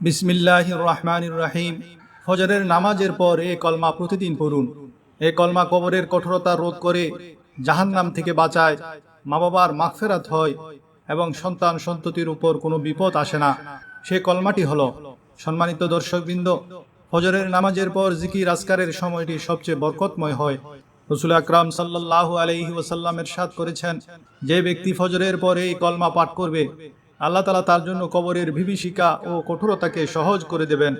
বিসমিল্লাহির রহমানির রহিম। ফজরের নামাজের পর এই কলমা প্রতিদিন পড়ুন। এই কলমা কবরের কঠোরতা রোধ করে, জাহান্নাম থেকে বাঁচায়, মা বাবার মাগফিরাত হয় এবং সন্তান সন্ততির উপর কোনো বিপদ আসে না। সে কলমাটি হলো, সম্মানিত দর্শকবৃন্দ, ফজরের নামাজের পর জিকির আজকারের সময়টি সবচেয়ে বরকতময় হয়। রাসূল আকরাম সাল্লাল্লাহু আলাইহি ওয়াসাল্লাম ইরশাদ করেছেন, যে ব্যক্তি ফজরের পর এই কলমা পাঠ করবে, আল্লাহ তাআলা তার জন্য কবরের বিভীষিকা ও কঠোরতাকে সহজ করে দেবেন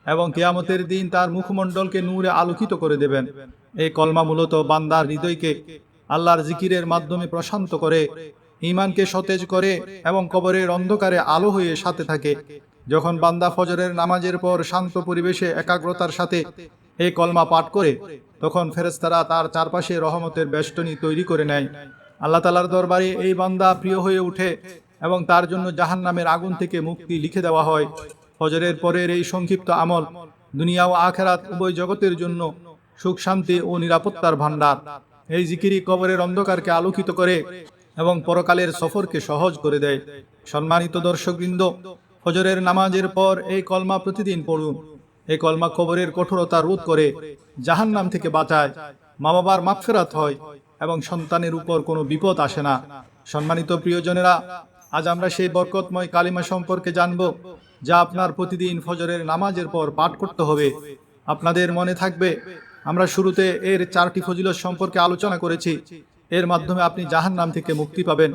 এবং কিয়ামতের দিন তার মুখমণ্ডলকে নূরে আলোকিত করে দেবেন। এই কলমা মূলত বান্দার হৃদয়কে আল্লাহর জিকিরের মাধ্যমে প্রশান্ত করে, ঈমানকে সতেজ করে এবং কবরের অন্ধকারে আলো হয়ে সাথে থাকে। যখন বান্দা ফজরের নামাজের পর শান্ত পরিবেশে একাগ্রতার সাথে এই কলমা পাঠ করে, তখন ফেরেশতারা তার চারপাশে রহমতের বেষ্টনী তৈরি করে নেয়। আল্লাহ তাআলার দরবারে এই বান্দা প্রিয় হয়ে ওঠে এবং তার জন্য জাহান্নামের আগুন থেকে মুক্তি লিখে দেওয়া হয়। ফজরের পরের এই সংক্ষিপ্ত আমল দুনিয়া ও আখিরাত উভয় জগতের জন্য সুখ শান্তি ও নিরাপত্তার ভান্ডার। এই জিকিরই কবরের অন্ধকারকে আলোকিত করে এবং পরকালের সফরকে সহজ করে দেয়। সম্মানিত দর্শকবৃন্দ, ফজরের নামাজের পর এই কলমা প্রতিদিন পড়ুন। এই কলমা কবরের কঠোরতা রোধ করে, জাহান্নাম থেকে বাঁচায়, মা বাবার মাগফিরাত হয় এবং সন্তানের উপর কোনো বিপদ আসে না। সম্মানিত প্রিয়জনেরা, আজ আমরা সেই বরকতময় কালিমা সম্পর্কে জানব, যা আপনার প্রতিদিন ফজরের নামাজের পর পাঠ করতে হবে। আপনাদের মনে থাকবে, আমরা শুরুতে এর 4টি ফজিলত সম্পর্কে আলোচনা করেছি। এর মাধ্যমে আপনি জাহান্নাম থেকে মুক্তি পাবেন,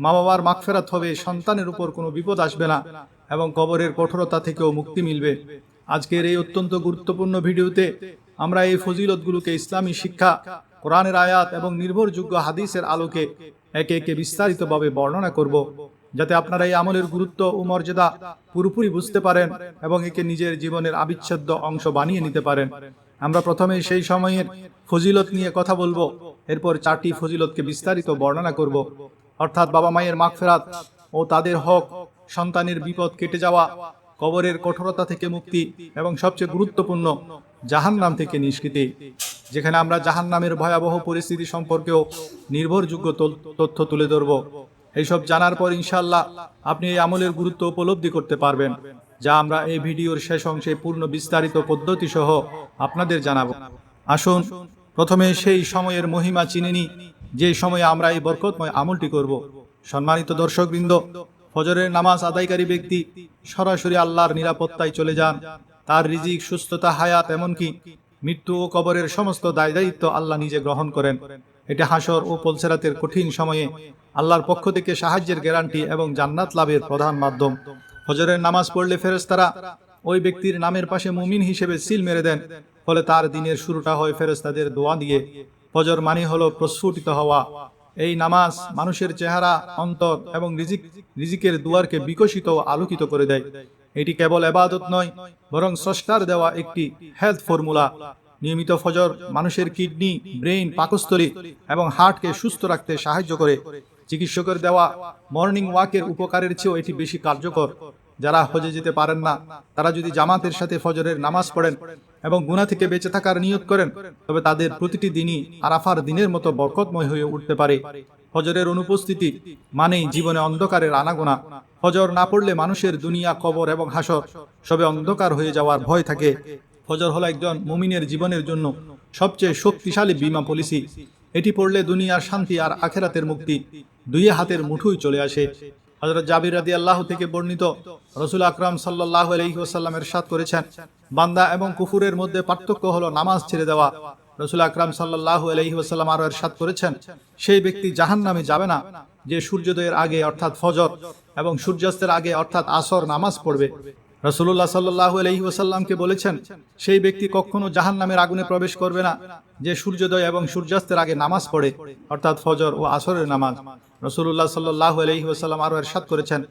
মা বাবার মাগফিরাত হবে, সন্তানের উপর কোনো বিপদ আসবে না এবং কবরের কঠোরতা থেকেও মুক্তি মিলবে। আজকের এই অত্যন্ত গুরুত্বপূর্ণ ভিডিওতে আমরা এই ফজিলতগুলোকে ইসলামী শিক্ষা, কোরআনের আয়াত এবং নির্ভরযোগ্য হাদিসের আলোকে একে একে বিস্তারিতভাবে বর্ণনা করব, যাতে আপনারা এই আমলের গুরুত্ব ও মর্যাদা পুরোপুরি বুঝতে পারেন এবং একে নিজের জীবনের অবিচ্ছেদ্য অংশ বানিয়ে নিতে পারেন। আমরা প্রথমে সেই সময়ের ফজিলত নিয়ে কথা বলবো, এরপর 4টি ফজিলতকে বিস্তারিত বর্ণনা করব, অর্থাৎ বাবা মায়ের মাগফিরাত ও তাদের হক, সন্তানের বিপদ কেটে যাওয়া, কবরের কঠোরতা থেকে মুক্তি এবং সবচেয়ে গুরুত্বপূর্ণ, জাহান্নাম থেকে নিষ্কৃতি, যেখানে আমরা জাহান্নামের ভয়াবহ পরিস্থিতি সম্পর্কেও নির্ভরযোগ্য তথ্য তুলে ধরব। এইসব জানার পর ইনশাআল্লাহ আপনি এই আমলের গুরুত্ব উপলব্ধি করতে পারবেন, যা আমরা এই ভিডিওর শেষ অংশে পূর্ণ বিস্তারিত পদ্ধতি সহ আপনাদের জানাবো। আসুন প্রথমে সেই সময়ের মহিমা চিনে নিই, যে সময়ে আমরা এই বরকতময় আমলটি করব। সম্মানিত দর্শকবৃন্দ, ফজরের নামাজ আদায়কারী ব্যক্তি সরাসরি আল্লাহর নিরাপত্তায় চলে যান। তার রিজিক, সুস্থতা, হায়াত, এমনকি মৃত্যু ও কবরের সমস্ত দায় দায়িত্ব আল্লাহ নিজে গ্রহণ করেন। এটা হাসর ও পুলসিরাতের কঠিন সময়ে আল্লাহর পক্ষ থেকে সাহায্যের গ্যারান্টি এবং জান্নাত লাভের প্রধান মাধ্যম। ফজরের নামাজ পড়লে ফেরেশতারা ওই ব্যক্তির নামের পাশে মুমিন হিসেবে সিল মেরে দেন, ফলে তার দিনের শুরুটা হয় ফেরেশতাদের দোয়া দিয়ে। ফজর মানে হলো প্রস্ফুটিত হওয়া। এই নামাজ মানুষের চেহারা, অন্তর এবং রিজিকের দুয়ারকে বিকশিত ও আলোকিত করে দেয়। এটি কেবল ইবাদত নয়, বরং স্রষ্টার দেওয়া একটি হেলথ ফর্মুলা। নিয়মিত ফজর মানুষের কিডনি, ব্রেইন, পাকস্থলী এবং হার্টকে সুস্থ রাখতে সাহায্য করে। চিকিৎসকের দেওয়া মর্নিং ওয়াকের উপকারের চেয়েও এটি বেশি কার্যকর। যারা হজে যেতে পারেন না, তারা যদি জামাতের সাথে ফজরের নামাজ পড়েন এবং গুনাহ থেকে বেঁচে থাকার নিয়ত করেন, তবে তাদের প্রতিটি দিনই আরাফার দিনের মতো বরকতময় হয়ে উঠতে পারে। ফজরের অনুপস্থিতি মানেই জীবনে অন্ধকারের আনাগোনা। ফজর না পড়লে মানুষের দুনিয়া, কবর এবং হাসর সবে অন্ধকার হয়ে যাওয়ার ভয় থাকে। ফজর হলো একজন মুমিনের জীবনের জন্য সবচেয়ে শক্তিশালী বীমা পলিসি। এটি পড়লে দুনিয়ার শান্তি আর আখেরাতের মুক্তি দুই হাতের মুঠোয় চলে আসে। হযরত জাবির রাদিয়াল্লাহু থেকে বর্ণিত, রাসূল আকরাম সাল্লাল্লাহু আলাইহি ওয়াসাল্লাম ইরশাদ করেছেন, বান্দা এবং কুফুরের মধ্যে পার্থক্য হলো নামাজ ছেড়ে দেওয়া। রাসূল আকরাম সাল্লাল্লাহু আলাইহি ওয়াসাল্লাম আরো ইরশাদ করেছেন, সেই ব্যক্তি জাহান্নামে যাবে না যে সূর্যোদয়ের আগে অর্থাৎ ফজর এবং সূর্যাস্তের আগে অর্থাৎ আসর নামাজ পড়বে। রাসূলুল্লাহ সাল্লাল্লাহু আলাইহি ওয়াসাল্লামকে বলেছেন, সেই ব্যক্তি কখনো জাহান্নামের আগুনে প্রবেশ করবে না যে সূর্যোদয় এবং সূর্যাস্তের আগে নামাজ পড়ে, অর্থাৎ ফজর ও আসরের নামাজ। রাসূলুল্লাহ সাল্লাল্লাহু আলাইহি ওয়াসাল্লাম আরো ইরশাদ করেছেন,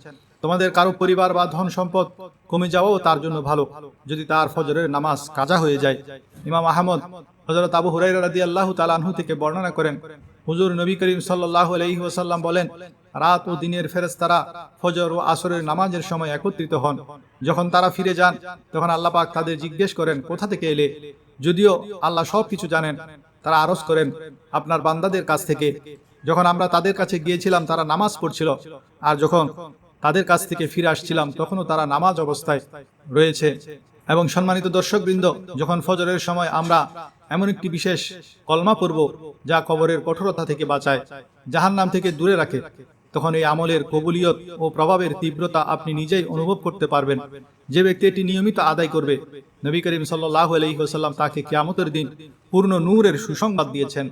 তোমাদের কারো পরিবার বা ধন সম্পদ কমে যাওয়াও তার জন্য ভালো, যদি তার ফজরের নামাজ কাজা হয়ে যায়। ইমাম আহমদ হযরত আবু হুরায়রা রাদিয়াল্লাহু তাআলা আনহু থেকে বর্ণনা করেন, হুজুর নবী করিম সাল্লাল্লাহু আলাইহি ওয়াসাল্লাম বলেন, রাত ও দিনের ফেরেশতারা ফজর ও আসরের নামাজের সময় একত্রিত হন। যখন তারা ফিরে যান, তখন আল্লাহ পাক তাদের জিজ্ঞেস করেন, কোথা থেকে এলে? যদিও আল্লাহ সব কিছু জানেন, তারা আরজ করেন, আপনার বান্দাদের কাছ থেকে। যখন আমরা তাদের কাছে গিয়েছিলাম, তারা নামাজ পড়ছিল, আর যখন তাদের কাছ থেকে ফিরে আসছিলাম, তখনও তারা নামাজ অবস্থায় রয়েছে। এবং সম্মানিত দর্শকবৃন্দ, যখন ফজরের সময় আমরা এমন একটি বিশেষ কলমা পড়ব যা কবরের কঠোরতা থেকে বাঁচায়, জাহান্নাম থেকে দূরে রাখে, তখন এই আমলের কবুলিয়ত ও প্রভাবের তীব্রতা আপনি নিজেই অনুভব করতে পারবেন। যে ব্যক্তি এটি নিয়মিত আদায় করবে, নবী করিম সাল্লাল্লাহু আলাইহি ওয়াসাল্লাম তাকে কিয়ামতের দিন পূর্ণ নূরের সুসংবাদ দিয়েছেন।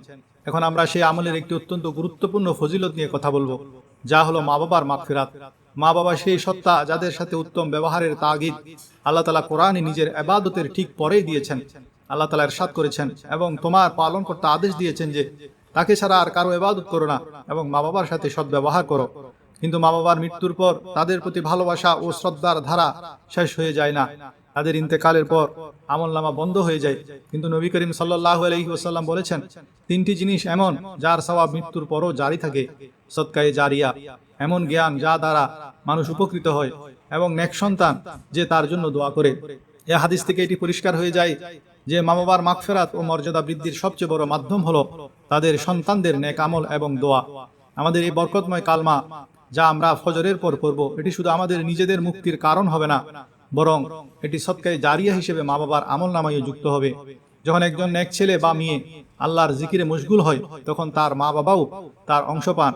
এখন আমরা সেই আমলের একটি অত্যন্ত গুরুত্বপূর্ণ ফজিলত নিয়ে কথা বলবো, যা হলো মা বাবার মাগফিরাত। মা বাবা সেই সত্তা যাদের সাথে উত্তম ব্যবহারের তাগিদ আল্লাহ তাআলা কোরআনে নিজের ইবাদতের ঠিক পরেই দিয়েছেন। আল্লাহ তাআলা ইরশাদ করেছেন, এবং তোমার পালন করতে আদেশ দিয়েছেন যে তাকে ছাড়া আর কারো ইবাদত করো না এবং মা বাবার সাথে সদ্ব্যবহার করো। কিন্তু মা বাবার মৃত্যুর পর তাদের প্রতি ভালোবাসা ও শ্রদ্ধার ধারা শেষ হয়ে যায় না। তাদের ইন্তেকালের পর আমলনামা বন্ধ হয়ে যায়। কিন্তু নবী করিম সাল্লাল্লাহু আলাইহি ওয়াসাল্লাম বলেছেন, তিনটি জিনিস এমন যার সওয়াব মৃত্যুর পরও জারি থাকে: সদকায়ে জারিয়া, এমন জ্ঞান যা দ্বারা মানুষ উপকৃত হয়, এবং নেক সন্তান যে তার জন্য দোয়া করে। এই হাদিস থেকে এটি পরিষ্কার হয়ে যায় যে মা বাবার মাগফিরাত ও মর্যাদা বৃদ্ধির সবচেয়ে বড় মাধ্যম হলো তাদের সন্তানদের নেক আমল এবং দোয়া। আমাদের এই বরকতময় কালমা যা আমরা ফজরের পর পড়ব, এটি শুধু আমাদের নিজেদের মুক্তির কারণ হবে না, বরং এটি সদকায়ে জারিয়া হিসেবে মা বাবার আমল নামায় যুক্ত হবে। যখন একজন নেক ছেলে বা মেয়ে আল্লাহর জিকিরে মশগুল হয়, তখন তার মা বাবাও তার অংশ পান।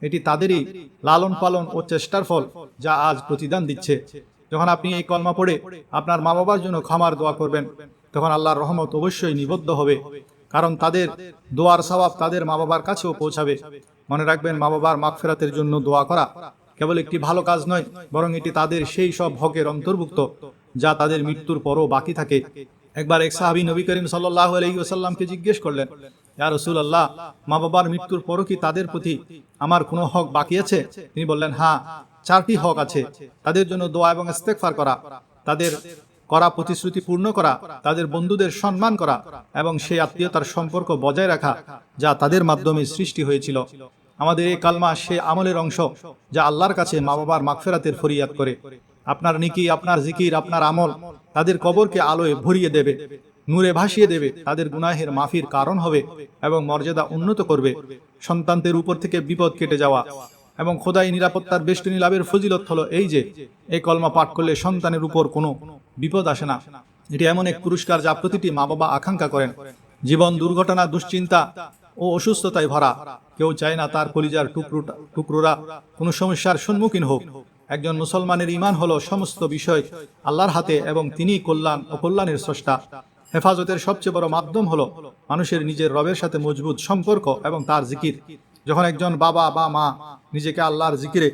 এটি তাদেরই লালন পালন ও চেষ্টার ফল, যা আজ প্রতিদান দিচ্ছে। যখন আপনি এই কলমা পড়ে আপনার মা বাবার জন্য ক্ষমার দোয়া করবেন, তখন আল্লাহর রহমত অবশ্যই নিবদ্ধ হবে, কারণ তাদের দোয়ার সওয়াব তাদের মা বাবার কাছেও পৌঁছাবে। মনে রাখবেন, মা বাবার মাগফিরাতের জন্য দোয়া করা কেবল একটি ভালো কাজ নয়, বরং এটি তাদের সেই সব হকের অন্তর্ভুক্ত যা তাদের মৃত্যুর পরও বাকি থাকে। একবার এক সাহাবী নবী করিম সাল্লাল্লাহু আলাইহি ওয়াসাল্লামকে জিজ্ঞেস করলেন, ইয়া রাসূলুল্লাহ, মা বাবার মৃত্যুর পরও কি তাদের প্রতি আমার কোনো হক বাকি আছে? তিনি বললেন, হ্যাঁ, 4টি হক আছে। তাদের জন্য দোয়া এবং ইস্তেগফার করা, তাদের করা প্রতিশ্রুতি পূর্ণ করা, তাদের বন্ধুদের সম্মান করা, এবং সেই আত্মীয়তার সম্পর্ক বজায় রাখা যা তাদের মাধ্যমে সৃষ্টি হয়েছিল। আমাদের এই কালমা সে আমলের অংশ যা আল্লাহর কাছে মা বাবার মাগফিরাতের ফরিয়াদ করে। আপনার নিকি, আপনার জিকির, আপনার আমল তাদের কবরকে আলোয় ভরিয়ে দেবে, নূরে ভাসিয়ে দেবে, তাদের গুনাহের মাফির কারণ হবে এবং মর্যাদা উন্নত করবে। সন্তানদের উপর থেকে বিপদ কেটে যাওয়া এবং খোদাই নিরাপত্তার বেষ্টনী লাভের ফজিলত হলো এই যে এই কলমা পাঠ করলে সন্তানের উপর কোনো বিপদ আসে না। এটি এমন এক পুরস্কার যা প্রতিটি মা বাবা আকাঙ্ক্ষা করেন। জীবন দুর্ঘটনা, দুশ্চিন্তা ও অসুস্থতায় ভরা। কেউ চায় না তার কলিজার টুকরোরা কোনো সমস্যার সম্মুখীন হোক। একজন মুসলমানের ঈমান হলো সমস্ত বিষয় আল্লাহর হাতে, এবং তিনি কল্যাণ ও কল্যাণের স্রষ্টা। হেফাজতের সবচেয়ে বড় মাধ্যম হলো মানুষের নিজের রবের সাথে মজবুত সম্পর্ক এবং তার জিকির। যখন একজন বাবা বা মা নিজেকে আল্লাহর জিকিরে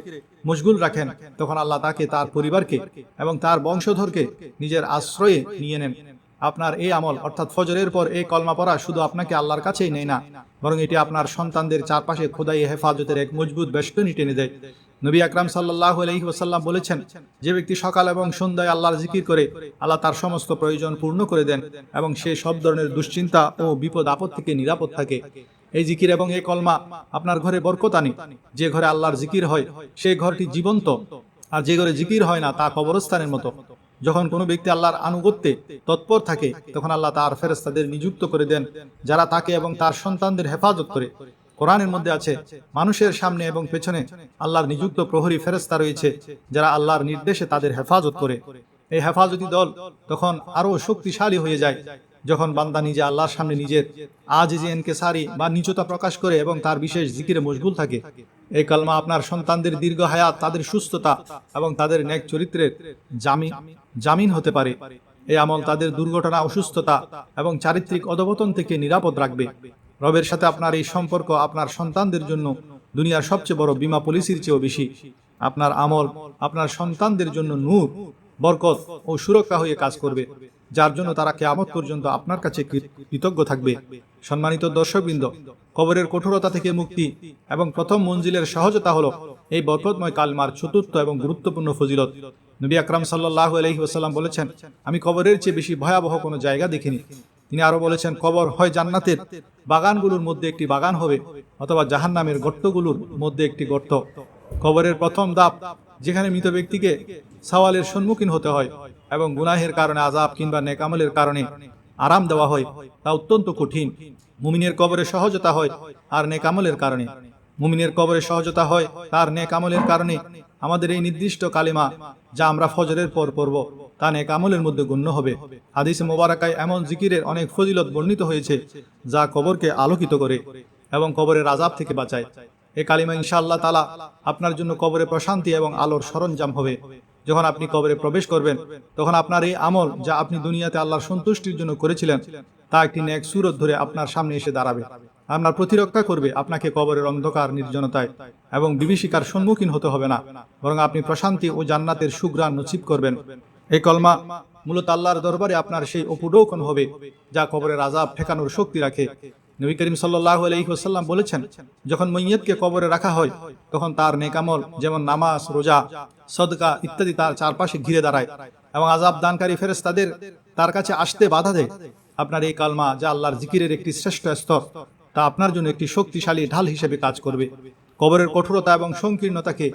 মশগুল রাখেন, তখন আল্লাহ তাকে, তার পরিবারকে এবং তার বংশধরকে নিজের আশ্রয়ে নিয়ে নেন। আপনার এই আমল অর্থাৎ ফজরের পর এই কলমা পড়া শুধু আপনাকে আল্লাহর কাছেই নেয় না, বরং এটি আপনার সন্তানদের চারপাশে খোদাই হেফাজতের এক মজবুত বেষ্টনী টেনে দেয়। নবী আকরাম সাল্লাল্লাহু আলাইহি ওয়াসাল্লাম বলেছেন, যে ব্যক্তি সকাল এবং সন্ধ্যায় আল্লাহর জিকির করে, আল্লাহ তার সমস্ত প্রয়োজন পূর্ণ করে দেন এবং সে সব ধরনের দুশ্চিন্তা ও বিপদ আপদ থেকে নিরাপদ থাকে। এই জিকির এবং এই কলমা আপনার ঘরে বরকত আনে। যে ঘরে আল্লাহর জিকির হয় সেই ঘরটি জীবন্ত, আর যে ঘরে জিকির হয় না তা কবরস্থানের মতো। যখন কোনো ব্যক্তি আল্লাহর আনুগত্যে তৎপর থাকে, তখন আল্লাহ তার ফেরেশতাদের নিযুক্ত করে দেন যারা তাকে এবং তার সন্তানদের হেফাজত করে। কোরআনের মধ্যে আছে, মানুষের সামনে এবং পেছনে আল্লাহর নিযুক্ত প্রহরী ফেরেশতা রয়েছে যারা আল্লাহর নির্দেশে তাদের হেফাজত করে। এই হেফাজতি দল তখন আরো শক্তিশালী হয়ে যায় যখন বান্দা নিজে আল্লাহর সামনে নিজের আজিজি ইনকিসারি বা নিচতা প্রকাশ করে এবং তার বিশেষ জিকিরে মশগুল থাকে। এই কালমা আপনার সন্তানদের দীর্ঘ হায়াত, তাদের সুস্থতা এবং তাদের নেক চরিত্রের জামিন হতে পারে। এই আমল তাদের দুর্ঘটনা, অসুস্থতা এবং চারিত্রিক অধপতন থেকে নিরাপদ রাখবে। রবের সাথে আপনার এই সম্পর্ক আপনার সন্তানদের জন্য দুনিয়ার সবচেয়ে বড় বীমা পলিসির চেয়েও বেশি। আপনার আমল আপনার সন্তানদের জন্য নূর, বরকত ও সুরক্ষা হয়ে কাজ করবে, যার জন্য তারা কিয়ামত পর্যন্ত আপনার কাছে কৃতজ্ঞ থাকবে। সম্মানিত দর্শকবৃন্দ, কবরের কঠোরতা থেকে মুক্তি এবং প্রথম মঞ্জিলের সহজতা হলো এই বরকতময় কালমার চতুর্থ এবং গুরুত্বপূর্ণ ফজিলত। নবী আকরাম সাল্লাল্লাহু আলাইহি ওয়াসাল্লাম বলেছেন, আমি কবরের চেয়ে বেশি ভয়াবহ কোনো জায়গা দেখিনি। তিনি আরো বলেছেন, কবর হয় জান্নাতের বাগানগুলোর মধ্যে একটি বাগান হবে, অথবা জাহান্নামের গর্তগুলোর মধ্যে একটি গর্ত। কবরের প্রথম ধাপ, যেখানে মৃত ব্যক্তিকে সওয়ালের সম্মুখীন হতে হয় এবং গুনাহের কারণে আযাব কিংবা নেক আমলের কারণে আরাম দেওয়া হয়, তা অত্যন্ত কঠিন। মুমিনের কবরে সহজতা হয় আর নেক আমলের কারণে। মুমিনের কবরে সহজতা হয় তার নেক আমলের কারণে, আমাদের এই নির্দিষ্ট কালিমা যা আমরা ফজরের পর পড়ব তা নেক আমলের মধ্যে গণ্য হবে। হাদিসে মোবারকায় এমন জিকিরের অনেক ফজিলত বর্ণিত হয়েছে যা কবরকে আলোকিত করে এবং কবরের আযাব থেকে বাঁচায়। এই কালিমা ইনশাআল্লাহ তাআলা আপনার জন্য কবরে প্রশান্তি এবং আলোর সরঞ্জাম হবে। যখন আপনি কবরে প্রবেশ করবেন তখন আপনার এই আমল যা আপনি দুনিয়াতে আল্লাহর সন্তুষ্টির জন্য করেছিলেন তা একটি নেক সুরত ধরে আপনার সামনে এসে দাঁড়াবে, আপনার প্রতিরক্ষা করবে। আপনাকে কবরের অন্ধকার নির্জনতায় এবং বিভীষিকার সম্মুখীন হতে হবে না, বরং আপনি প্রশান্তি ও জান্নাতের সুঘ্রাণ নসিব করবেন। এই কলমা মূলত আল্লাহর দরবারে আপনার সেই উপঢৌকন হবে যা কবরের আযাব ঠেকানোর শক্তি রাখে। নবী করিম সাল্লাল্লাহু আলাইহি ওয়াসাল্লাম বলেছেন, যখন মাইয়িতকে কবরে রাখা হয় তখন তার নেক আমল যেমন নামাজ, রোজা, সদকা ইত্যাদি তার চারপাশে ঘিরে দাঁড়ায় এবং আযাব দানকারী ফেরেশতাদের তার কাছে আসতে বাধা দেয়। আপনার এই কালমা যা আল্লাহর জিকিরের একটি শ্রেষ্ঠ স্তর, তা আপনার জন্য একটি শক্তিশালী ঢাল হিসেবে কাজ করবে। কবরের কঠোরতা এবং সংকীর্ণতাকে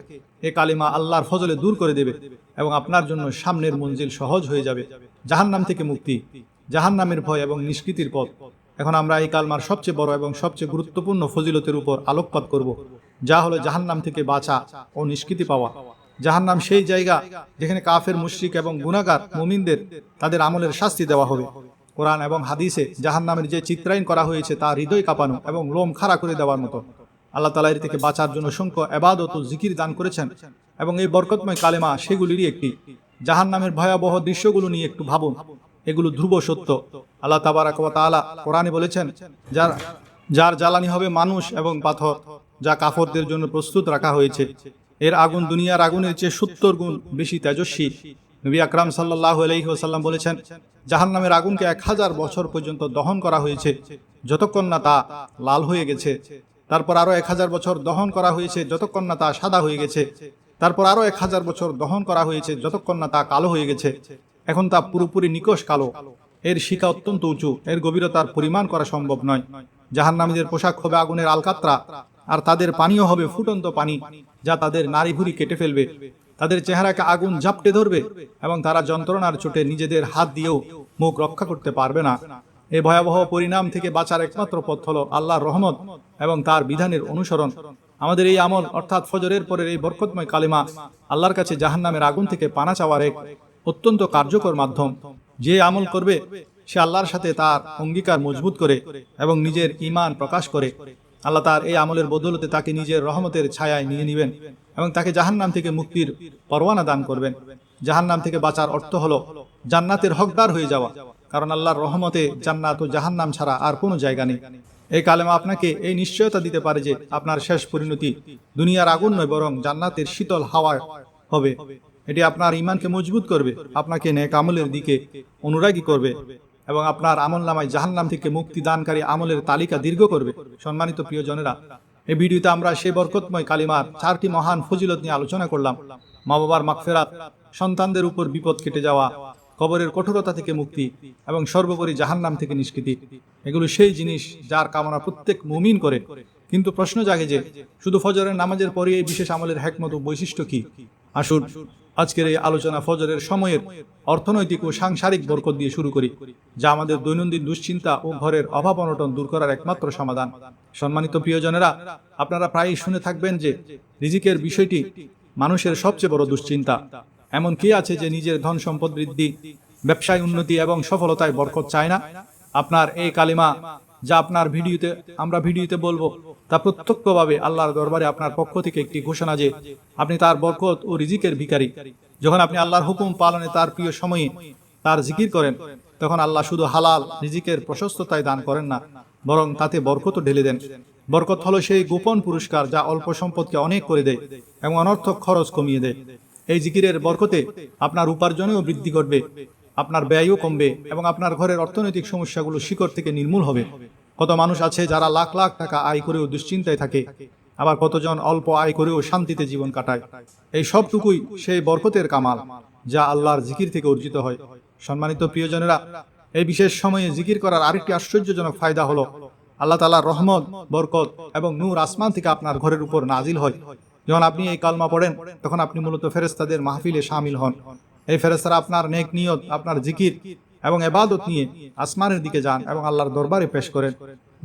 এ কালিমা আল্লাহর ফজলে দূর করে দেবে এবং আপনার জন্য সামনের মঞ্জিল সহজ হয়ে যাবে। জাহান্নাম থেকে মুক্তি, জাহান্নামের ভয় এবং নিষ্কৃতির পথ। এখন আমরা এই কালমার সবচেয়ে বড় এবং সবচেয়ে গুরুত্বপূর্ণ ফজিলতের উপর আলোকপাত করব, যা হলো জাহান্নাম থেকে বাঁচা ও নিষ্কৃতি পাওয়া। জাহান্নাম সেই জায়গা যেখানে কাফের, মুশরিক এবং গুনাহগার মুমিনদের তাদের আমলের শাস্তি দেওয়া হবে। কোরআন এবং হাদিসে জাহান্নামের যে চিত্রায়ন করা হয়েছে তা হৃদয় কাঁপানো এবং লোম খাড়া করে দেওয়ার মতো। আল্লাহ তাআলা এর থেকে বাঁচার জন্য অসংখ্য ইবাদত ও জিকির দান করেছেন এবং এই বরকতময় কালেমা সেগুলিরই একটি। জাহান্নামের ভয়াবহ দৃশ্যগুলো নিয়ে একটু ভাবুন, এগুলো ধ্রুব সত্য। আল্লাহ তাবারাক ওয়া তাআলা কোরআনে বলেছেন, যার জ্বালানি হবে মানুষ এবং পাথর, যা কাফরদের জন্য প্রস্তুত রাখা হয়েছে। এর আগুন দুনিয়ার আগুনের চেয়ে 70 গুণ বেশি তেজস্বী। নবী আকরাম সাল্লাল্লাহু আলাইহি ওয়াসাল্লাম বলেছেন, জাহান্নামের আগুনকে 1000 বছর পর্যন্ত দহন করা হয়েছে যতক্ষণ না তা লাল হয়ে গেছে। তারপর আরো 1000 বছর দহন করা হয়েছে যতক্ষণ না তা সাদা হয়ে গেছে। তারপর আরো 1000 বছর দহন করা হয়েছে যতক্ষণ না তা কালো হয়ে গেছে। এখন তা পুরোপুরি নিকষ কালো। এর শিখা অত্যন্ত উঁচু, এর গভীরতার পরিমাণ করা সম্ভব নয়। জাহান্নামীদের পোশাক হবে আগুনের আলকাতরা, আর তাদের পানীয় হবে ফুটন্ত পানি যা তাদের নাড়ি ভুঁড়ি কেটে ফেলবে। তাদের চেহারাকে আগুন ঝাপটে ধরবে এবং তারা যন্ত্রণার চোটে নিজেদের হাত দিয়েও মুখ রক্ষা করতে পারবে না। এই ভয়াবহ পরিণাম থেকে বাঁচার একমাত্র পথ হলো আল্লাহর রহমত এবং তার বিধানের অনুসরণ। আমাদের এই আমল অর্থাৎ ফজরের পরের এই বরকতময় কালিমা আল্লাহর কাছে জাহান্নামের আগুন থেকে পানা চাওয়ার এক অত্যন্ত কার্যকর মাধ্যম। যে আমল করবে সে আল্লাহর সাথে তার অঙ্গীকার মজবুত করে এবং নিজের ঈমান প্রকাশ করে, আল্লাহ তার এই আমলের বদৌলতে তাকে নিজের রহমতের ছায়ায় নিয়ে নেবেন এবং তাকে জাহান্নাম থেকে মুক্তির পরওয়ানা দান করবেন। জাহান্নাম থেকে বাঁচার অর্থ হলো জান্নাতের হকদার হয়ে যাওয়া, কারণ আল্লাহর রহমতে জান্নাত ও জাহান্নাম ছাড়া আর কোনো জায়গা নেই। এই কালেমা আপনাকে এই নিশ্চয়তা দিতে পারে যে আপনার শেষ পরিণতি দুনিয়ার আগুন নয়, বরং জান্নাতের শীতল হাওয়া হবে। এটি আপনার ঈমানকে মজবুত করবে, আপনাকে নেক আমলের দিকে অনুরাগী করবে এবং আপনার আমলনামায় জাহান্নাম থেকে মুক্তি দানকারী আমলের তালিকা দীর্ঘ করবে। সম্মানিত প্রিয়জনেরা, এই ভিডিওতে আমরা সেই বরকতময় কালিমার 4টি মহান ফজিলত নিয়ে আলোচনা করলাম। মা বাবার মাগফিরাত, সন্তানদের উপর বিপদ কেটে যাওয়া, কবরের কঠোরতা থেকে মুক্তি এবং সর্বোপরি জাহান্নাম থেকে নিষ্কৃতি। এগুলো সেই জিনিস যার কামনা প্রত্যেক মুমিন করে। কিন্তু প্রশ্ন জাগে যে শুধু ফজরের নামাজের পরে এই বিশেষ আমলের হিকমত ও বৈশিষ্ট্য কি? আসুন আজকের এই আলোচনা ফজরের সময়ের অর্থনৈতিক ও সাংসারিক বরকত দিয়ে শুরু করি, যা আমাদের দৈনন্দিন দুশ্চিন্তা ও ঘরের অভাব অনটন দূর করার একমাত্র সমাধান। সম্মানিত প্রিয়জনেরা, আপনারা প্রায়ই শুনে থাকবেন যে রিজিকের বিষয়টি মানুষের সবচেয়ে বড় দুশ্চিন্তা। এমন কে আছে যে নিজের ধন সম্পদ বৃদ্ধি, ব্যবসায় উন্নতি এবং সফলতায় বরকত চায় না? আপনার এই কালিমা যা আমরা ভিডিওতে বলবো তা প্রত্যক্ষভাবে আল্লাহর দরবারে আপনার পক্ষ থেকে একটি ঘোষণা যে আপনি তার বরকত ও রিজিকের ভিখারি। যখন আপনি আল্লাহর হুকুম পালনে তার প্রিয় সময়ে তার জিকির করেন, তখন আল্লাহ শুধু হালাল রিজিকের প্রশস্ততায় দান করেন না, বরং তাতে বরকতও ঢেলে দেন। বরকত হলো সেই গোপন পুরস্কার যা অল্প সম্পদকে অনেক করে দেয় এবং অনর্থক খরচ কমিয়ে দেয়। এই জিকিরের বরকতে আপনার উপার্জনেও বৃদ্ধি ঘটবে, আপনার ব্যয়ও কমবে এবং আপনার ঘরের অর্থনৈতিক সমস্যাগুলো শিকড় থেকে নির্মূল হবে। কত মানুষ আছে যারা লাখ লাখ টাকা আয় করেও দুশ্চিন্তায় থাকে, আবার কতজন অল্প আয় করেও শান্তিতে জীবন কাটায়। এই সবটুকুই সেই বরকতের কামাল যা আল্লাহর জিকির থেকে অর্জিত হয়। সম্মানিত প্রিয়জনেরা, এই বিশেষ সময়ে জিকির করার আরেকটি আশ্চর্যজনক ফায়দা হলো আল্লাহ তাআলার রহমত, বরকত এবং নূর আসমান থেকে আপনার ঘরের উপর নাজিল হয়। যখন আপনি এই কালমা পড়েন তখন আপনি মূলত ফেরেশতাদের মাহফিলে শামিল হন। এই ফেরেশতারা আপনার নেক নিয়ত, আপনার জিকির এবং ইবাদত নিয়ে আসমানের দিকে যান এবং আল্লাহর দরবারে পেশ করেন।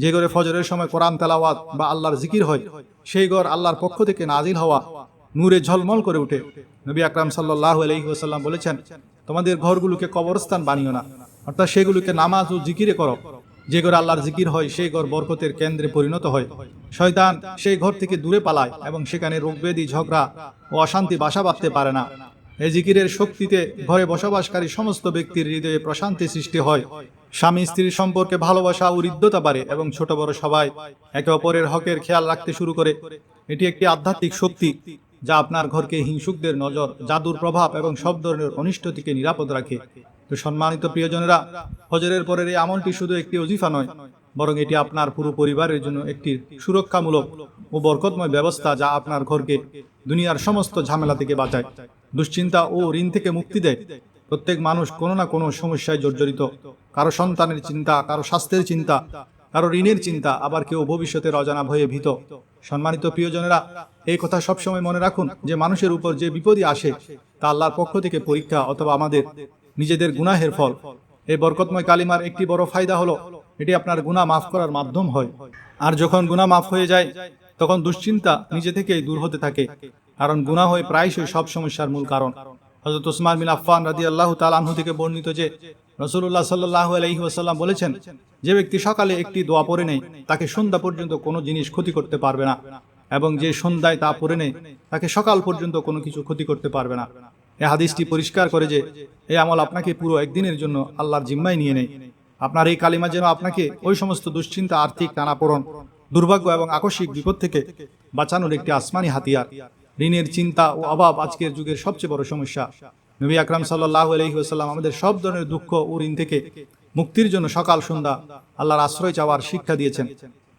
যে ঘরে ফজরের সময় কোরআন তেলাওয়াত বা আল্লাহর জিকির হয়, সেই ঘর আল্লাহর পক্ষ থেকে নাজিল হওয়া নূরে ঝলমল করে ওঠে। নবী আকরাম সাল্লাল্লাহু আলাইহি ওয়াসাল্লাম বলেছেন, তোমাদের ঘরগুলোকে কবরস্থান বানিও না, অর্থাৎ সেগুলোকে নামাজ ও জিকিরে করো। যে ঘরে আল্লাহর জিকির হয় সেই ঘর বরকতের কেন্দ্রে পরিণত হয়। শয়তান সেই ঘর থেকে দূরে পালায় এবং সেখানে রোগব্যাধি, ঝগড়া ও অশান্তি বাসা বাঁধতে পারে না। এই জিকিরের শক্তিতে ঘরে বসবাসকারী সমস্ত ব্যক্তির হৃদয়ে প্রশান্তি সৃষ্টি হয়। স্বামী স্ত্রীর সম্পর্কে ভালোবাসা ও হৃদ্যতা বাড়ে এবং ছোট বড় সবাই একে অপরের হকের খেয়াল রাখতে শুরু করে। এটি একটি আধ্যাত্মিক শক্তি যা আপনার ঘরকে হিংসুকদের নজর, জাদুর প্রভাব এবং সব ধরনের অনিষ্ট থেকে নিরাপদ রাখে। তো সম্মানিত প্রিয়জনেরা, ফজরের পরের এই আমলটি শুধু একটি ওজিফা নয়, বরং এটি আপনার পুরো পরিবারের জন্য একটি সুরক্ষামূলক ও বরকতময় ব্যবস্থা, যা আপনার ঘরকে দুনিয়ার সমস্ত ঝামেলা থেকে বাঁচায়, দুশ্চিন্তা ও ঋণ থেকে মুক্তি দেয়। প্রত্যেক মানুষ কোনো না কোনো সমস্যায় জর্জরিত। কারো সন্তানের চিন্তা, কারো স্বাস্থ্যের চিন্তা, কারো ঋণের চিন্তা, আবার কেউ ভবিষ্যতের অজানা ভয়ে ভীত। সম্মানিত প্রিয়জনেরা, এই কথা সবসময় মনে রাখুন যে মানুষের উপর যে বিপদই আসে তা আল্লাহর পক্ষ থেকে পরীক্ষা অথবা আমাদের নিজেদের গুনাহের ফল। এই বরকতময় কালিমার একটি বড় ফায়দা হলো এটি আপনার গুনাহ মাফ করার মাধ্যম হয়। আর যখন গুনাহ মাফ হয়ে যায় তখন দুশ্চিন্তা নিজে থেকেই দূর হতে থাকে, কারণ গুনাহ হয় প্রায়শই সব সমস্যার মূল কারণ। হযরত উসমান বিন আফফান রাদিয়াল্লাহু তাআলা আনহু থেকে বর্ণিত যে রাসূলুল্লাহ সাল্লাল্লাহু আলাইহি ওয়াসাল্লাম বলেছেন, যে ব্যক্তি সকালে একটি দোয়া পড়ে নেয় তাকে সন্ধ্যা পর্যন্ত কোনো জিনিস ক্ষতি করতে পারবে না, এবং যে সন্ধ্যায় তা পড়ে নেয় তাকে সকাল পর্যন্ত কোনো কিছু ক্ষতি করতে পারবে না। এই হাদিসটি পরিষ্কার করে যে এই আমল আপনাকে পুরো একদিনের জন্য আল্লাহর জিম্মায় নিয়ে নেয়। আপনার এই কালিমা যেন আপনাকে ওই সমস্ত দুশ্চিন্তা, আর্থিক টানাপোড়েন, দুর্ভাগ্য এবং আকস্মিক বিপদ থেকে বাঁচানোর একটি আসমানি হাতিয়ার। ঋণের চিন্তা ও অভাব আজকের যুগের সবচেয়ে বড় সমস্যা। নবী আকরাম সাল্লাল্লাহু আলাইহি ওয়াসাল্লাম আমাদের সব ধরনের দুঃখ ও ঋণ থেকে মুক্তির জন্য সকাল সন্ধ্যা আল্লাহর আশ্রয় চাওয়ার শিক্ষা দিয়েছেন।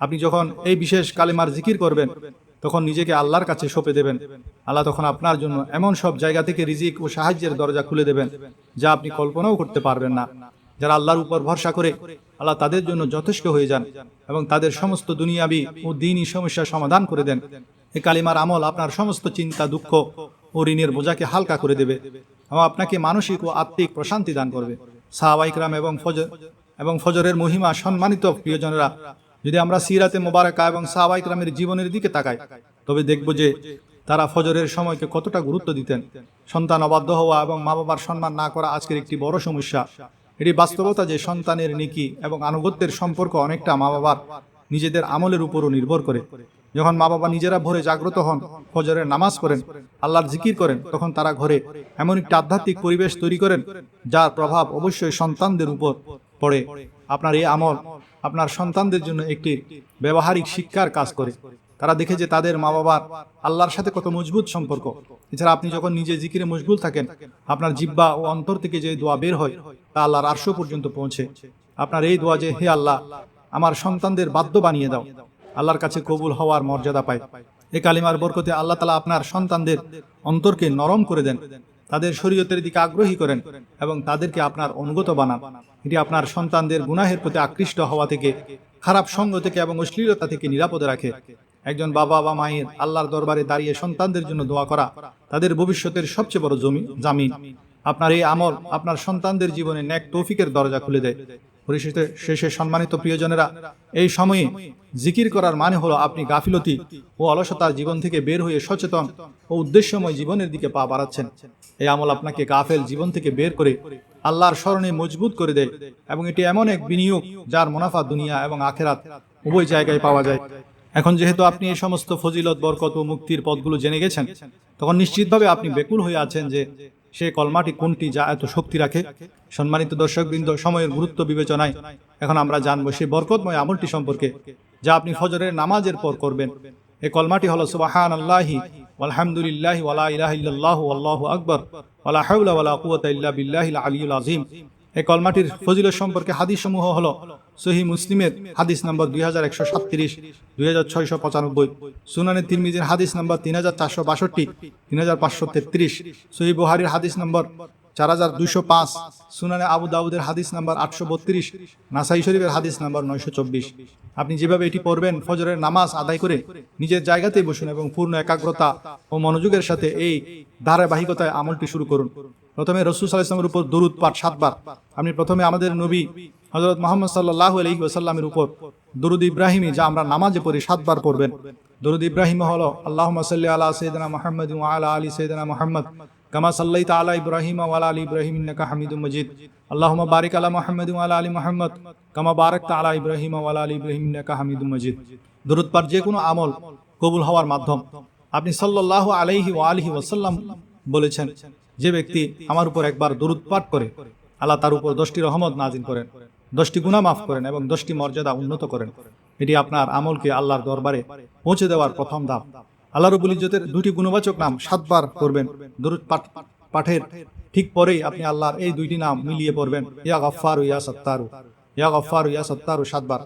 আপনি যখন এই বিশেষ কালিমার জিকির করবেন তখন নিজেকে আল্লাহর কাছে সঁপে দেবেন। আল্লাহ তখন আপনার জন্য এমন সব জায়গা থেকে রিজিক ও সাহায্যের দরজা খুলে দেবেন যা আপনি কল্পনাও করতে পারবেন না। যারা আল্লাহর উপর ভরসা করে, আল্লাহ তাদের জন্য যথেষ্ট হয়ে যান এবং তাদের সমস্ত দুনিয়াবি ও দ্বীনি সমস্যার সমাধান করে দেন। এই কালিমার আমল আপনার সমস্ত চিন্তা, দুঃখ ও ঋণের বোঝাকে হালকা করে দেবে এবং আপনাকে মানসিক ও আত্মিক প্রশান্তি দান করবে। সাহাবায়ে কিরাম এবং ফজরের মহিমা। সম্মানিত প্রিয়জনেরা, যদি আমরা সিরাতে মোবারকা এবং সাহাবায়ে কিরামের জীবনের দিকে তাকাই তবে দেখব যে তারা ফজরের সময়কে কতটা গুরুত্ব দিতেন। সন্তান অবাধ্য হওয়া এবং মা বাবার সম্মান না করা আজকের একটি বড় সমস্যা। এটি বাস্তবতা যে সন্তানের নেকি এবং আনুগত্যের সম্পর্ক অনেকটা মা বাবার নিজেদের আমলের উপরও নির্ভর করে। যখন মা বাবা নিজেরা ভোরে জাগ্রত হন, ফজরের নামাজ পড়েন, আল্লাহর জিকির করেন, তখন তারা ঘরে এমন একটি আধ্যাত্মিক পরিবেশ তৈরি করেন যার প্রভাব অবশ্যই সন্তানদের উপর পড়ে। আপনার এই আমল আপনার সন্তানদের জন্য একটি ব্যবহারিক শিক্ষার কাজ করে। তারা দেখে যে তাদের মা বাবার আল্লাহর সাথে কত মজবুত সম্পর্ক। এছাড়া আপনি যখন নিজে জিকিরে মশগুল থাকেন, আপনার জিহ্বা ও অন্তর থেকে যে দোয়া বের হয় তা আল্লাহর আরশ পর্যন্ত পৌঁছে। আপনার এই দোয়া যে, হে আল্লাহ, আমার সন্তানদের বাধ্য বানিয়ে দাও, আল্লাহর কাছে কবুল হওয়ার মর্যাদা পায়। এই কালিমার বরকতে আল্লাহ তাআলা আপনার সন্তানদের অন্তরকে নরম করে দেন, তাদের শরীয়তের দিকে আগ্রহী করেন এবং তাদেরকে আপনার অনুগত বানান। এটি আপনার সন্তানদের গুনাহের প্রতি আকৃষ্ট হওয়া থেকে, খারাপ সঙ্গ থেকে এবং অশ্লীলতা থেকে নিরাপদে রাখে। একজন বাবা বা মায়ের আল্লাহর দরবারে দাঁড়িয়ে সন্তানদের জন্য দোয়া করা তাদের ভবিষ্যতের সবচেয়ে বড় জামিন। আপনার এই আমল আপনার সন্তানদের জীবনে নেক তৌফিকের দরজা খুলে দেয়। শেষে সম্মানিত প্রিয়জনেরা, এই সময়ে জিকির করার মানে হলো আপনি গাফিলতি ও অলসতার জীবন থেকে বের হয়ে সচেতন ও উদ্দেশ্যময় জীবনের দিকে পা বাড়াচ্ছেন। এই আমল আপনাকে গাফেল জীবন থেকে বের করে আল্লাহর স্মরণে মজবুত করে দেয় এবং এটি এমন এক বিনিয়োগ যার মুনাফা দুনিয়া এবং আখেরাত উভয় জায়গায় পাওয়া যায়। এখন যেহেতু আপনি এই সমস্ত ফজিলত, বরকত ও মুক্তির পথগুলো জেনে গেছেন, তখন নিশ্চিতভাবে আপনি বেকুল হয়ে আছেন যে সে কলমাটি কোনটি যা এত শক্তি রাখে। সম্মানিত দর্শকবৃন্দ, সময়ের গুরুত্ব বিবেচনায় এখন আমরা জানবো সেই বরকতময় আমলটি সম্পর্কে যা আপনি ফজরের নামাজের পর করবেন। এই কলমাটি হলো সুবহানাল্লাহি ওয়ালহামদুলিল্লাহি ওয়ালা ইলাহা ইল্লাল্লাহু আল্লাহু আকবার ওয়ালা হাওলা ওয়ালা কুওয়াতা ইল্লা বিল্লাহিল আলিয়্যিল আযীম। এই কলমাটির ফজিলত সম্পর্কে হাদিসসমূহ হলো সহিহ মুসলিমের হাদিস নম্বর 2137, 2695, সুনানে তিরমিজির হাদিস নম্বর 3462, 3533, সহিহ বুখারীর হাদিস নম্বর 4205, সুনানে আবু দাউদের হাদিস নম্বর 832, নাসাই শরীফের হাদিস নম্বর 924। আপনি যেভাবে এটি পড়বেন, ফজরের নামাজ আদায় করে নিজের জায়গাতেই বসুন এবং পূর্ণ একাগ্রতা ও মনোযোগের সাথে এই ধারাবাহিকতায় আমলটি শুরু করুন। প্রথমে রাসূল সাল্লাল্লাহু আলাইহি ওয়াসাল্লামের উপর দরুদ পাঠ 7 বার। আপনি প্রথমে আমাদের নবী হযরত মুহাম্মদ সাল্লাল্লাহু আলাইহি ওয়াসাল্লামের উপর দরুদ ইব্রাহিমী, যা আমরা নামাজে পড়ি, 7 বার পড়বেন। দরুদ ইব্রাহিম হলো আল্লাহুম্মা সাল্লি আলা সাইয়্যিদিনা মুহাম্মাদ ওয়া আলা আলি সাইয়্যিদিনা মুহাম্মাদ কামা সাল্লাইতা আলা ইব্রাহিম ওয়া আলা আলি ইব্রাহিম ইন্নাকা হামিদুম মাজিদ। আল্লাহুম্মা বারিক আলা মুহাম্মাদ ওয়া আলা আলি মুহাম্মাদ কামা বারাকতা আলা ইব্রাহিম ওয়া আলা আলি ইব্রাহিম ইন্নাকা হামিদুম মাজিদ। দরুদ পাঠ যে কোনো আমল কবুল হওয়ার মাধ্যম। আপনি সাল্লাল্লাহু আলাইহি ওয়া আলিহি ওয়াসাল্লাম বলেছেন, যে ব্যক্তি আমার উপর একবার দরুদ পাঠ করে আল্লাহ তার উপর 10টি রহমত নাজিল করেন, 10টি গুনাহ মাফ করেন এবং 10টি মর্যাদা উন্নত করেন। এটি আপনার আমলকে আল্লাহর দরবারে পৌঁছে দেওয়ার প্রথম ধাপ। আল্লাহ রাব্বুল ইজ্জতের 2টি গুণবাচক নাম 7 বার করবেন। দরুদ পাঠের ঠিক পরেই আপনি আল্লাহর এই 2টি নাম মিলিয়ে পড়বেন, ইয়া গফফারু ইয়া সত্তারু, ইয়া গফফারু ইয়া সত্তারু 7 বার।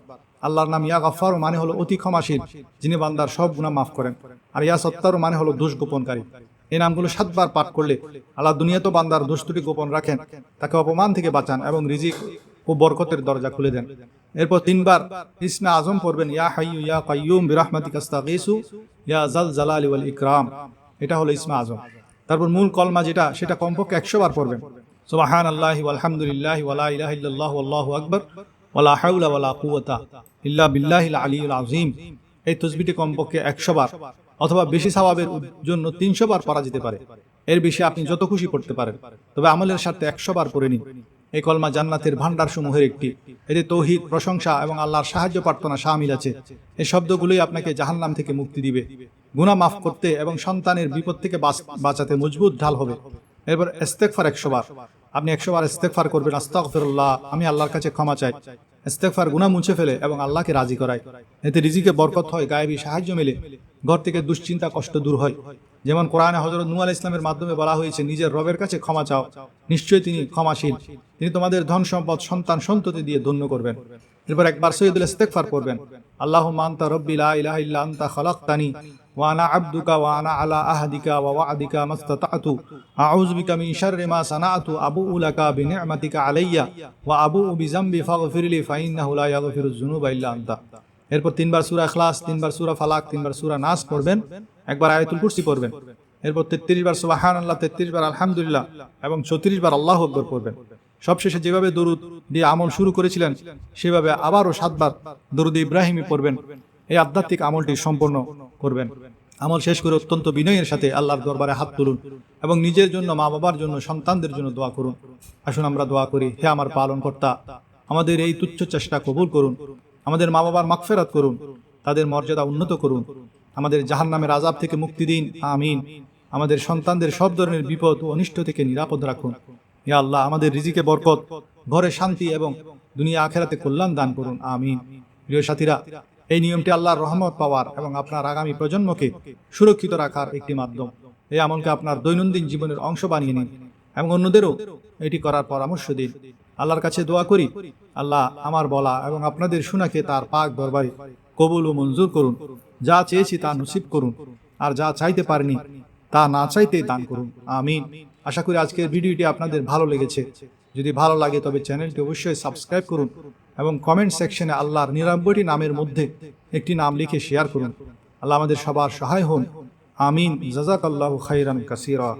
আল্লাহর নাম ইয়া গফফারু মানে হলো অতি ক্ষমাশীল, যিনি বান্দার সব গুনাহ মাফ করেন, আর ইয়া সত্তারু মানে হলো দোষ গোপনকারী। এই নামগুলো 7 বার পাঠ করলে আল্লাহ দুনিয়াতে বান্দার দোষ ত্রুটি গোপন রাখেন, তাকে অপমান থেকে বাঁচান এবং রিজিক ও বরকতের দরজা খুলে দেন। এরপর 3 বার ইসমে আজম পড়বেন, ইয়া হাইয়্যু ইয়া কাইয়্যুম বিরহমাতিকা আস্তাগীসু ইয়া যাল জালালি ওয়াল ইকরাম। এটা হলো ইসমে আজম। তারপর মূল কলমা যেটা, সেটা কমপক্ষে 100 বার পড়বেন, সুবহানাল্লাহি ওয়াল হামদুলিল্লাহি ওয়া লা ইলাহা ইল্লাল্লাহু আল্লাহু আকবার ওয়া লা হাওলা ওয়া লা কুওয়াতা ইল্লা বিল্লাহিল আলিয়্যিল আযীম। এই তাসবিহটি কমপক্ষে 100 বার অথবা বেশি সওয়াবের জন্য 300 বার পড়া যেতে পারে। এর বেশি আপনি যত খুশি পড়তে পারেন, তবে আমলের সাথে 100 বার পড়ে নিন। এই কলমা জান্নাতের ভান্ডার সমূহের একটি। এতে তৌহিদ, প্রশংসা এবং আল্লাহর সাহায্য প্রার্থনা শামিল আছে। এই শব্দগুলোই আপনাকে জাহান্নাম থেকে মুক্তি দিবে, গুনাহ মাফ করতে এবং সন্তানের বিপদ থেকে বাঁচাতে মজবুত ঢাল হবে। এরপর ইস্তেগফার 100 বার। আপনি 100 বার ইস্তেগফার করবেন, আস্তাগফিরুল্লাহ, আমি আল্লাহর কাছে ক্ষমা চাই। ইস্তেগফার গুনাহ মুছে ফেলে এবং আল্লাহকে রাজি করায়। এতে রিজিকে বরকত হয়, গায়েবী সাহায্য মেলে, ঘর থেকে দুশ্চিন্তা কষ্ট দূর হয়। যেমন কোরআনে হযরত নূহ আলাইহিস সালামের মাধ্যমে বলা হয়েছে, নিজের রবের কাছে ক্ষমা চাও, নিশ্চয়ই তিনি ক্ষমাশীল, তিনি তোমাদের ধন সম্পদ সন্তান সন্ততি দিয়ে ধন্য করবেন। এরপর একবার সৈয়দুল ইস্তেগফার করবেন, আল্লাহুম্মা আনতা রাব্বি লা ইলাহা ইল্লা আনতা খালাকতানি ওয়া আনা আবদুকা ওয়া আনা আলা আহদিকা ওয়া ওয়া'দিকা মাসতাতা'তু আউযু বিকা মিন শাররি মা সানা'তু আবু'ু লাকা বিনি'মাতিকা আলাইয়া ওয়া আবু'ু বিযামবি ফাগফিরলি ফাইন্নাহু লা ইয়াগফিরুয যুনুবা ইল্লা আনতা। এরপর 3 বার সূরা ইখলাস, 3 বার সূরা ফালাক, 3 বার সূরা নাস পড়বেন, একবার আয়াতুল কুরসি পড়বেন। এরপর 33 বার সুবহানাল্লাহ, 33 বার আলহামদুলিল্লাহ এবং 34 বার আল্লাহু আকবার পড়বেন। সবশেষে যেভাবে দরুদ দিয়ে আমল শুরু করেছিলেন, সেভাবে আবারও 7 বার দরুদ ইব্রাহিমি পড়বেন। এই আধ্যাত্মিক আমলটি সম্পন্ন করবেন। আমল শেষ করে অত্যন্ত বিনয়ের সাথে আল্লাহর দরবারে হাত তুলুন এবং নিজের জন্য, মা বাবার জন্য, সন্তানদের জন্য দোয়া করুন। আসুন আমরা দোয়া করি। হে আমার পালনকর্তা, আমাদের এই তুচ্ছ চেষ্টা কবুল করুন। আমাদের মা বাবার মাগফিরাত করুন, তাদের মর্যাদা উন্নত করুন, আমাদের জাহান্নামের আযাব থেকে মুক্তি দিন, আমিন। আমাদের সন্তানদের সব ধরনের বিপদ ও অনিষ্ট থেকে নিরাপদ রাখুন। ইয়া আল্লাহ, আমাদের রিজিকে বরকত, ঘরে শান্তি এবং দুনিয়া আখিরাতে কল্যাণ দান করুন, আমিন। প্রিয় সাথীরা, এই নিয়মটি আল্লাহর রহমত পাওয়ার এবং আপনার আগামী প্রজন্মকে সুরক্ষিত রাখার একটি মাধ্যম। এই আমলকে আপনার দৈনন্দিন জীবনের অংশ বানিয়ে নিন এবং অন্যদেরও এটি করার পরামর্শ দিন। আল্লাহর কাছে দোয়া করি, আল্লাহ আমার বলা এবং আপনাদের শোনাকে তার পাক দরবারে কবুল ও মঞ্জুর করুন। যা চেয়েছি তা নসিব করুন, আর যা চাইতে পারিনি তা না চাইতে দান করুন, আমিন। আশা করি আজকের ভিডিওটি আপনাদের ভালো লেগেছে। যদি ভালো লাগে তবে চ্যানেলটি অবশ্যই সাবস্ক্রাইব করুন এবং কমেন্ট সেকশনে আল্লাহর 99টি নামের মধ্যে একটি নাম লিখে শেয়ার করুন। আল্লাহ আমাদের সবার সহায় হন, আমিন। জাযাকাল্লাহু খাইরান কাসীরা।